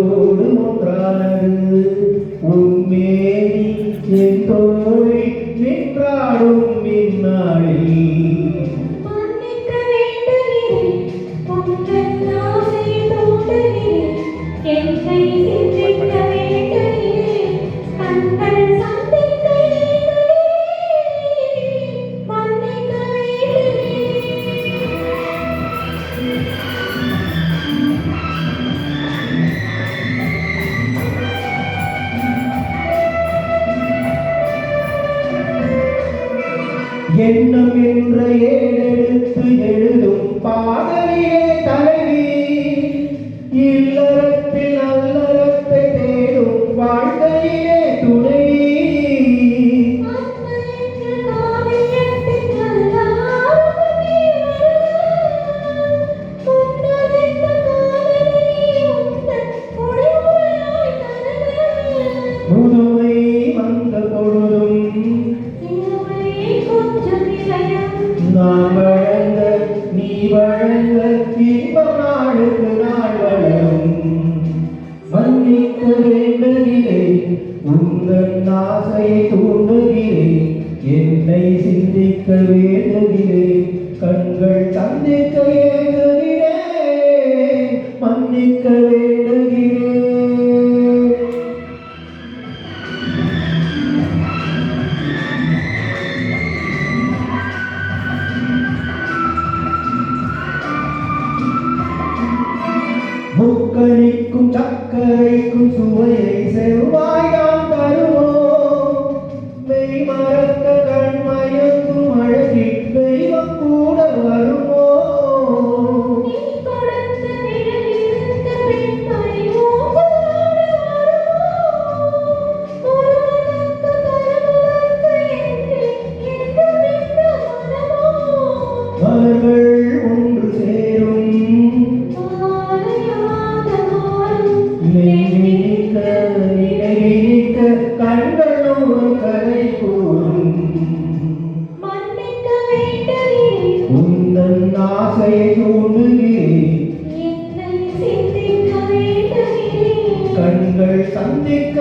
ஒன்றோடு ஒன்றானது உன்மேனி என் தோழி நின்றாடும் மின்னாடி எண்ணம் என்ற ஏடெடுத்து எழுதும் பாடலிலே தலைவி இல்லறத்தில் நல்லறத்தை தேடும் வாழ்க்கையிலே துணை முதுமை வந்த பொழுதும் நான் வழங்க நீ வழங்க இன்பம் நாளுக்கு நாள் வளரும் மன்னிக்க வேண்டுகிறேன் உங்கள் ஆசையை தூண்டுகிறேன் என்னை சிந்திக்க வேண்டுகிறேன் கண்கள் சந்திக்க ஏங்குகிறேன் மன்னிக்க வேண்டுகிறேன். முக்களிக்கும் சக்கரைக்கும் சுவையை செவ்வாயாம் தருவோம் மெய் மறக்க கண்மயங்கும் அழகில் தெய்வம் கூட வருமோ மலர்கள் ஒன்று சேரும் கண்களோடு கதை கூறும் உந்தன் ஆசையை தூண்டுகிறேன் கண்கள் சந்திக்க